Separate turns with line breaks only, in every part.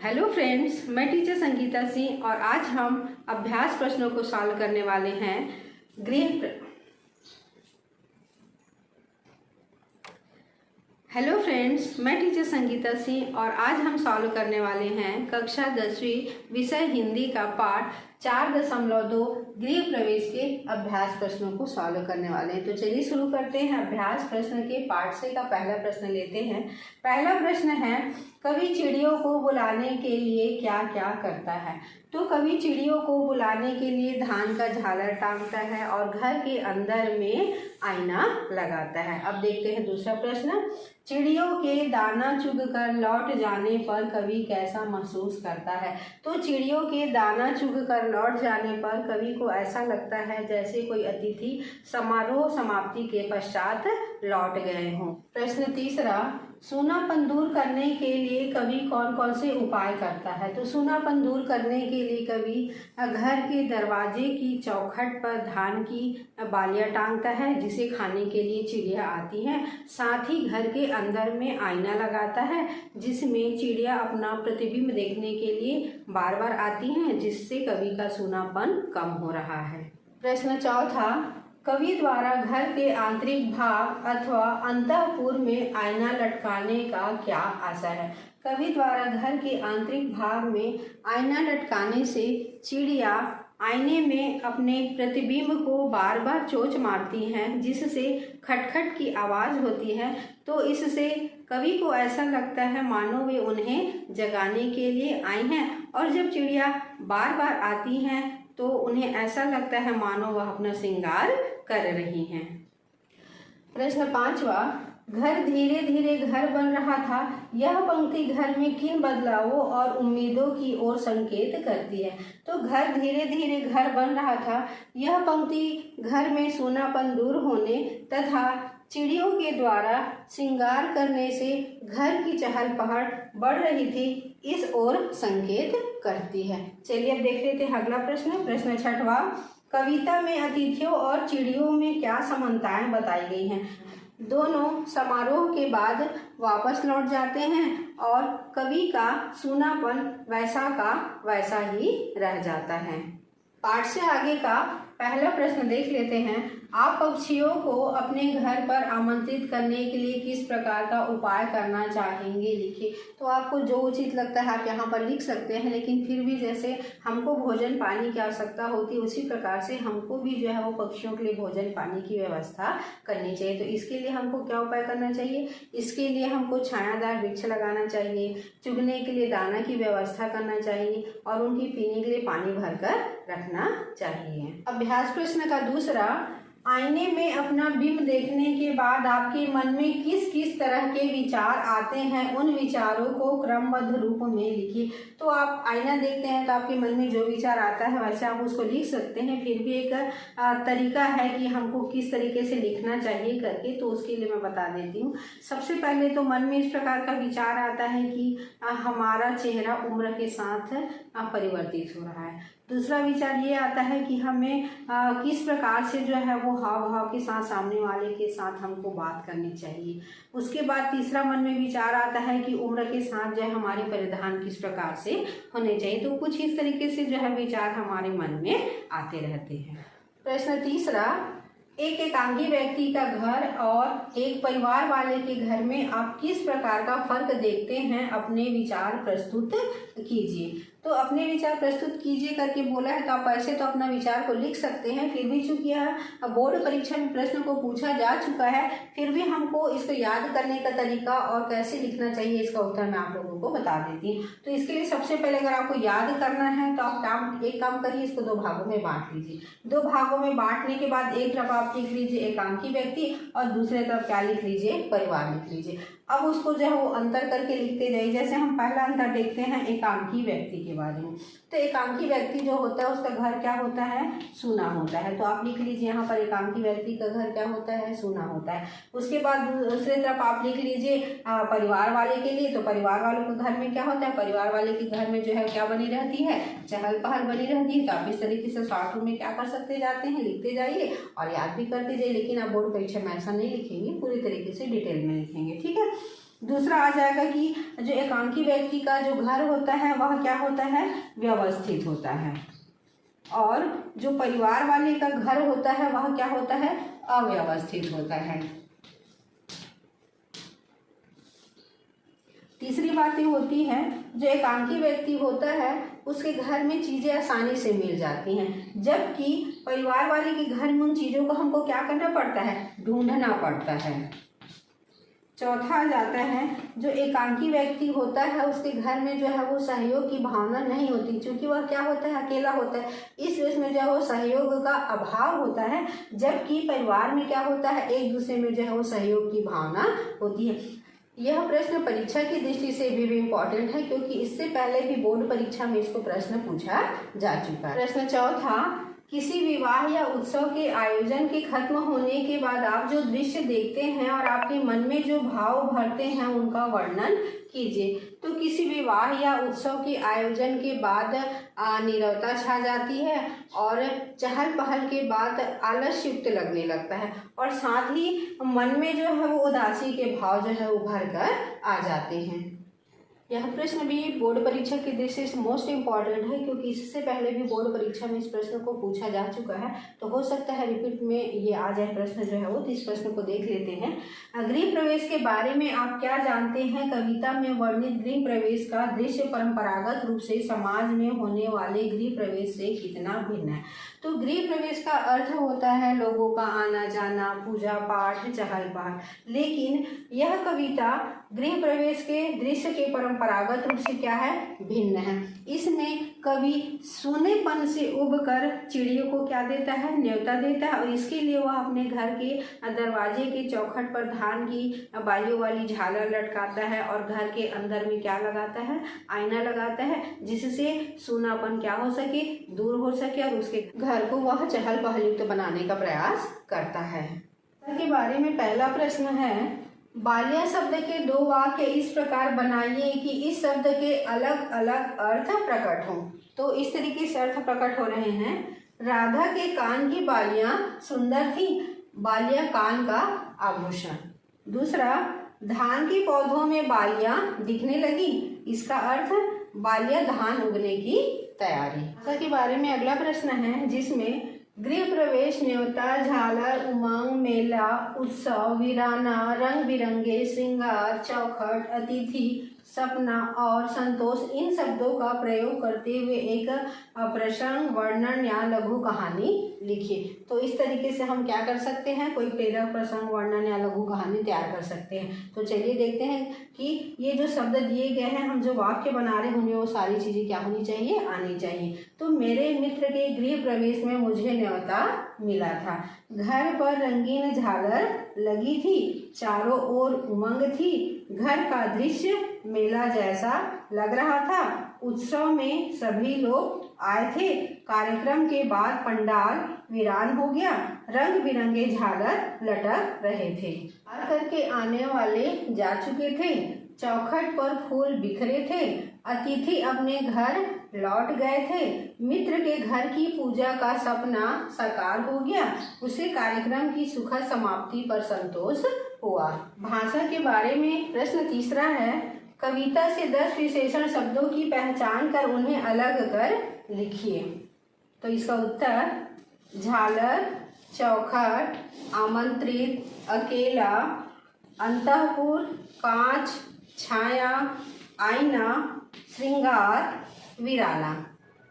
Hello friends, मैं teacher Sangeeta Singh और आज हम अभ्यास प्रश्नों को सॉल्व करने वाले हैं। हेलो फ्रेंड्स, मैं टीचर संगीता सिंह और आज हम सॉल्व करने वाले हैं कक्षा 10वीं विषय हिंदी का पाठ 4.2 गृह प्रवेश के अभ्यास प्रश्नों को सॉल्व करने वाले हैं। तो चलिए शुरू करते हैं। अभ्यास प्रश्न के पाठ से का पहला प्रश्न लेते हैं। पहला प्रश्न है, कवि चिड़ियों को बुलाने के लिए क्या क्या करता है। तो कवि चिड़ियों को बुलाने के लिए धान का झालर टांगता है और घर के अंदर में आईना लगाता है। अब देखते हैं दूसरा प्रश्न, चिड़ियों के दाना चुग कर लौट जाने पर कवि कैसा महसूस करता है। तो चिड़ियों के दाना चुग कर लौट जाने पर कवि को ऐसा लगता है जैसे कोई अतिथि समारोह समाप्ति के पश्चात लौट गए हों। प्रश्न तीसरा, सूनापन दूर करने के लिए कवि कौन कौन से उपाय करता है। तो सूनापन दूर करने के लिए कवि घर के दरवाजे की चौखट पर धान की बालियां टांगता है जिसे खाने के लिए चिड़िया आती हैं। साथ ही घर के अंदर में आईना लगाता है जिसमें चिड़िया अपना प्रतिबिंब देखने के लिए बार बार आती हैं, जिससे कवि का सूनापन कम हो रहा है। प्रश्न चौथा, कवि द्वारा घर के आंतरिक भाग अथवा अंतःपुर में आईना लटकाने का क्या आशय है। कवि द्वारा घर के आंतरिक भाग में आईना लटकाने से चिड़िया आईने में अपने प्रतिबिंब को बार बार चोंच मारती हैं जिससे खटखट की आवाज़ होती है। तो इससे कवि को ऐसा लगता है मानो वे उन्हें जगाने के लिए आई हैं, और जब चिड़िया बार बार आती हैं तो उन्हें ऐसा लगता है मानो वह अपना श्रृंगार कर रही हैं। प्रश्न पांचवा, घर धीरे धीरे घर बन रहा था। यह पंक्ति घर में किन बदलावों और उम्मीदों की ओर संकेत करती है। तो घर धीरे धीरे घर बन रहा था, यह पंक्ति घर में सूनापन दूर होने तथा चिड़ियों के द्वारा श्रृंगार करने से घर की चहल पहल बढ़ रही थी, इस ओर संकेत करती है। चलिए अब देख लेते हैं अगला प्रश्न। प्रश्न छठवा, कविता में अतिथियों और चिड़ियों में क्या समानताएं बताई गई हैं। दोनों समारोह के बाद वापस लौट जाते हैं और कवि का सूनापन वैसा का वैसा ही रह जाता है। पाठ से आगे का पहला प्रश्न देख लेते हैं। आप पक्षियों को अपने घर पर आमंत्रित करने के लिए किस प्रकार का उपाय करना चाहेंगे, लिखिए। तो आपको जो उचित लगता है आप यहाँ पर लिख सकते हैं, लेकिन फिर भी जैसे हमको भोजन पानी की आवश्यकता होती है उसी प्रकार से हमको भी जो है वो पक्षियों के लिए भोजन पानी की व्यवस्था करनी चाहिए। तो इसके लिए हमको क्या उपाय करना चाहिए, इसके लिए हमको छायादार वृक्ष लगाना चाहिए, चुगने के लिए दाना की व्यवस्था करना चाहिए और उनकी पीने के लिए पानी भरकर रखना चाहिए। अभ्यास प्रश्न का दूसरा, आईने में अपना बिंब देखने के बाद आपके मन में किस किस तरह के विचार आते हैं, उन विचारों को क्रमबद्ध रूप में लिखिए। तो आप आईना देखते हैं तो आपके मन में जो विचार आता है वैसे आप उसको लिख सकते हैं। फिर भी एक तरीका है कि हमको किस तरीके से लिखना चाहिए करके, तो उसके लिए मैं बता देती हूँ। सबसे पहले तो मन में इस प्रकार का विचार आता है कि हमारा चेहरा उम्र के साथ परिवर्तित हो रहा है। दूसरा विचार ये आता है कि हमें किस प्रकार से जो है वो हाव भाव के साथ सामने वाले के साथ हमको बात करनी चाहिए। उसके बाद तीसरा मन में विचार आता है कि उम्र के साथ जो है हमारे परिधान किस प्रकार से होने चाहिए। तो कुछ इस तरीके से जो है विचार हमारे मन में आते रहते हैं। प्रश्न तीसरा, एक एकांगी व्यक्ति का घर और एक परिवार वाले के घर में आप किस प्रकार का फर्क देखते हैं, अपने विचार प्रस्तुत कीजिए। तो अपने विचार प्रस्तुत कीजिए करके बोला है तो आप ऐसे तो अपना विचार को लिख सकते हैं। फिर भी चूंकि यह बोर्ड परीक्षा में प्रश्न को पूछा जा चुका है, फिर भी हमको इसको याद करने का तरीका और कैसे लिखना चाहिए इसका उत्तर मैं आप लोगों को बता देती हूँ। तो इसके लिए सबसे पहले अगर आपको याद करना है तो आप एक काम करिए, इसको दो भागों में बांट लीजिए। दो भागों में बांटने के बाद एक तरफ आप लिख लीजिए एकांकी व्यक्ति और दूसरे तरफ क्या लिख लीजिए, परिवार लिख लीजिए। अब उसको जो है वो अंतर करके लिखते जाइए। जैसे हम पहला अंतर देखते हैं एकांकी व्यक्ति के बारे में। तो एकांकी व्यक्ति जो होता है उसका घर क्या होता है, सूना होता है। तो आप लिख लीजिए यहाँ पर एकांकी व्यक्ति का घर क्या होता है, सूना होता है। उसके बाद दूसरे तरफ आप लिख लीजिए परिवार वाले के लिए। तो परिवार वालों के घर में क्या होता है, परिवार वाले के घर में जो है क्या बनी रहती है, चहल पहल बनी रहती है। तो आप इस तरीके से शॉर्ट में क्या कर सकते जाते हैं, लिखते जाइए और याद भी करते जाइए। लेकिन आप बोर्ड परीक्षा में ऐसा नहीं लिखेंगे, पूरी तरीके से डिटेल में लिखेंगे, ठीक है। दूसरा आ जाएगा कि जो एकांकी व्यक्ति का जो घर होता है वह क्या होता है, व्यवस्थित होता है, और जो परिवार वाले का घर होता है वह क्या होता है, अव्यवस्थित होता है। तीसरी बात ये होती है, जो एकांकी व्यक्ति होता है उसके घर में चीज़ें आसानी से मिल जाती हैं, जबकि परिवार वाले के घर में उन चीज़ों को हमको क्या करना पड़ता है, ढूंढना पड़ता है। चौथा आ जाता है, जो एकांकी व्यक्ति होता है उसके घर में जो है वो सहयोग की भावना नहीं होती, क्योंकि वह क्या होता है, अकेला होता है, इस वजह में जो है वो सहयोग का अभाव होता है, जबकि परिवार में क्या होता है, एक दूसरे में जो है वो सहयोग की भावना होती है। यह प्रश्न परीक्षा की दृष्टि से भी इम्पोर्टेंट है, क्योंकि इससे पहले भी बोर्ड परीक्षा में इसको प्रश्न पूछा जा चुका है। प्रश्न चौथा, किसी विवाह या उत्सव के आयोजन के खत्म होने के बाद आप जो दृश्य देखते हैं और आपके मन में जो भाव भरते हैं उनका वर्णन कीजिए। तो किसी विवाह या उत्सव के आयोजन के बाद नीरवता छा जाती है और चहल पहल के बाद आलस्युक्त लगने लगता है, और साथ ही मन में जो है वो उदासी के भाव जो है उभर कर आ जाते हैं। यह प्रश्न भी बोर्ड परीक्षा की दृष्टि से मोस्ट इम्पॉर्टेंट है, क्योंकि इससे पहले भी बोर्ड परीक्षा में इस प्रश्न को पूछा जा चुका है, तो हो सकता है रिपीट में ये आ जाए प्रश्न जो है वो। तो इस प्रश्न को देख लेते हैं। गृह प्रवेश के बारे में आप क्या जानते हैं? कविता में वर्णित गृह प्रवेश का दृश्य परंपरागत रूप से समाज में होने वाले गृह प्रवेश से कितना भिन्न है? तो गृह प्रवेश का अर्थ होता है लोगों का आना जाना, पूजा पाठ, चहल पहल, लेकिन यह कविता गृह प्रवेश के दृश्य के परंपरागत रूप से क्या है, भिन्न है। इसमें कवि सूनेपन से उबकर चिड़ियों को क्या देता है, न्योता देता है, और इसके लिए वह अपने घर के दरवाजे के चौखट पर धान की बालियों वाली झालर लटकाता है और घर के अंदर में क्या लगाता है, आईना लगाता है, जिससे सूनापन क्या हो सके, दूर हो सके, और उसके घर को वह चहल पहल युक्त बनाने का प्रयास करता है। के बारे में पहला प्रश्न है, बाल्या शब्द के दो वाक्य इस प्रकार बनाइए कि इस शब्द के अलग अलग अर्थ प्रकट हों। तो इस तरीके से अर्थ प्रकट हो रहे हैं। राधा के कान की बालियां सुंदर थी, बालियां कान का आभूषण। दूसरा, धान के पौधों में बालियां दिखने लगी, इसका अर्थ बालियां धान उगने की तैयारी। भाषा के बारे में अगला प्रश्न है, जिसमें गृह प्रवेश, न्योता, झालर, उमंग, मेला, उत्सव, वीराना, रंग बिरंगे, श्रृंगार, चौखट, अतिथि, सपना और संतोष, इन शब्दों का प्रयोग करते हुए एक प्रसंग, वर्णन या लघु कहानी लिखिए। तो इस तरीके से हम क्या कर सकते हैं, कोई प्रेरक प्रसंग, वर्णन या लघु कहानी तैयार कर सकते हैं। तो चलिए देखते हैं कि ये जो शब्द दिए गए हैं, हम जो वाक्य बना रहे होंगे वो सारी चीज़ें क्या होनी चाहिए, आनी चाहिए। तो मेरे मित्र के गृह प्रवेश में मुझे न्योता मिला था, घर पर रंगीन झालर लगी थी, चारों ओर उमंग थी, घर का दृश्य मेला जैसा लग रहा था, उत्सव में सभी लोग आए थे, कार्यक्रम के बाद पंडाल वीरान हो गया, रंग बिरंगे झालर लटक रहे थे, पार करके आने वाले जा चुके थे, चौखट पर फूल बिखरे थे, अतिथि अपने घर लौट गए थे, मित्र के घर की पूजा का सपना साकार हो गया, उसे कार्यक्रम की सुखद समाप्ति पर संतोष हुआ। भाषा के बारे में प्रश्न तीसरा है, कविता से 10 विशेषण शब्दों की पहचान कर उन्हें अलग कर लिखिए। तो इसका उत्तर, झालर, चौखट, आमंत्रित, अकेला, अंतःपुर, कांच, छाया, आईना, श्रृंगार, वीराना।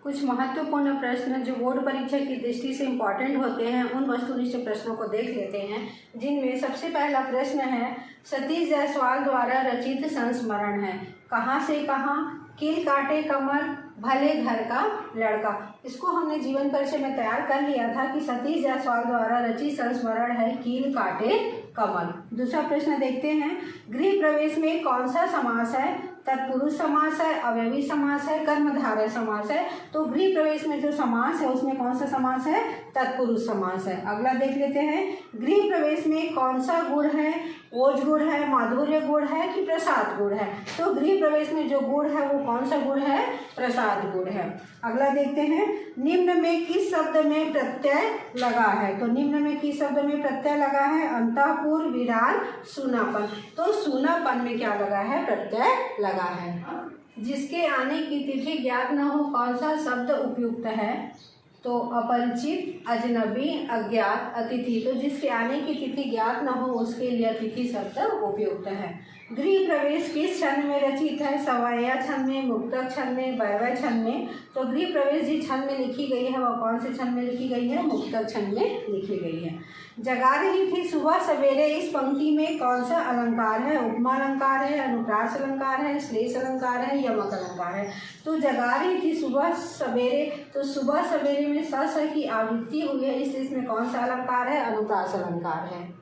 कुछ महत्वपूर्ण प्रश्न जो बोर्ड परीक्षा की दृष्टि से इम्पॉर्टेंट होते हैं, उन वस्तुनिष्ठ प्रश्नों को देख लेते हैं, जिनमें सबसे पहला प्रश्न है, सतीश जायसवाल द्वारा रचित संस्मरण है, कहाँ से कहाँ, कील काटे कमर, भले घर का लड़का। इसको हमने जीवन परिचय में तैयार कर लिया था कि सतीश जायसवाल द्वारा रचित संस्मरण है, कील काटे कमल। दूसरा प्रश्न देखते हैं, गृह प्रवेश में कौन सा समास है, तत्पुरुष समास है, अवयवी समास है, कर्मधारय समास है। तो गृह प्रवेश में जो समास है उसमें कौन सा समास है, तत्पुरुष समास है। अगला देख लेते हैं, गृह प्रवेश में कौन सा गुण है? ओज गुण है, माधुर्य गुण है कि प्रसाद गुण है? तो गृह प्रवेश में जो गुण है वो कौन सा गुण है? प्रसाद गुण है। अगला देखते हैं, निम्न में किस शब्द में प्रत्यय लगा है? तो निम्न में किस शब्द में प्रत्यय लगा है? अंतःपुर, विरान, सूनापन। तो सूनापन में क्या लगा है? प्रत्यय लगा है। जिसके आने की तिथि ज्ञात न हो, कौन सा शब्द उपयुक्त है? तो अपरिचित, अजनबी, अज्ञात, अतिथि। तो जिसके आने की तिथि ज्ञात न हो उसके लिए अतिथि शब्द उपयुक्त है। गृह प्रवेश किस छंद में रचित है? सवैया छंद में, मुक्तक छंद में, वैवै छंद में। तो गृह प्रवेश जिस छंद में लिखी गई है वह कौन से छंद में लिखी गई है? मुक्तक छंद में लिखी गई है। जगा रही थी सुबह सवेरे, इस पंक्ति में कौन सा अलंकार है? उपमा अलंकार है, अनुप्रास अलंकार है, श्लेष अलंकार है, यमक अलंकार है। तो जगा रही थी सुबह सवेरे, तो सुबह सवेरे में स की आवृत्ति हुई है, इसलिए इसमें कौन सा अलंकार है? अनुप्रास अलंकार है।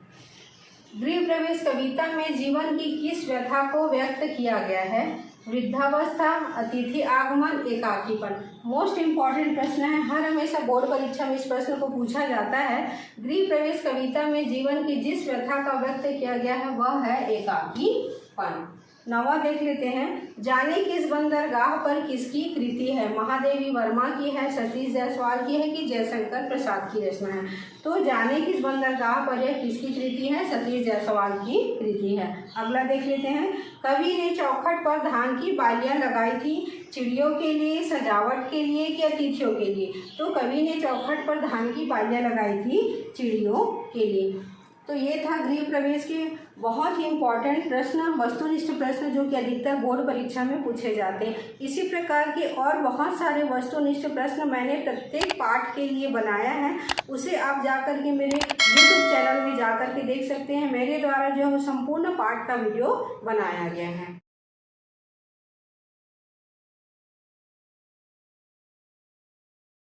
गृह प्रवेश कविता में जीवन की किस व्यथा को व्यक्त किया गया है? वृद्धावस्था, अतिथि आगमन, एकाकीपन। मोस्ट इम्पॉर्टेंट प्रश्न है, हर हमेशा बोर्ड परीक्षा में इस प्रश्न को पूछा जाता है। गृह प्रवेश कविता में जीवन की जिस व्यथा का व्यक्त किया गया है वह है एकाकीपन। नवा देख लेते हैं, जाने किस बंदरगाह पर किसकी कृति है? महादेवी वर्मा की है, सतीश जायसवाल की है कि जयशंकर प्रसाद की रचना है? तो जाने किस बंदरगाह पर यह किसकी कृति है? सतीश जायसवाल की कृति है। अगला देख लेते हैं, कवि ने चौखट पर धान की बालियां लगाई थी, चिड़ियों के लिए, सजावट के लिए कि अतिथियों के लिए? तो कवि ने चौखट पर धान की बालियां लगाई थी चिड़ियों के लिए। तो ये था गृह प्रवेश के बहुत ही इम्पॉर्टेंट प्रश्न, वस्तुनिष्ठ प्रश्न जो कि अधिकतर बोर्ड परीक्षा में पूछे जाते हैं। इसी प्रकार के और बहुत सारे वस्तुनिष्ठ प्रश्न मैंने प्रत्येक पाठ के लिए बनाया है, उसे आप जाकर के मेरे YouTube चैनल में जाकर के देख सकते हैं। मेरे द्वारा जो है संपूर्ण पाठ का वीडियो बनाया गया है।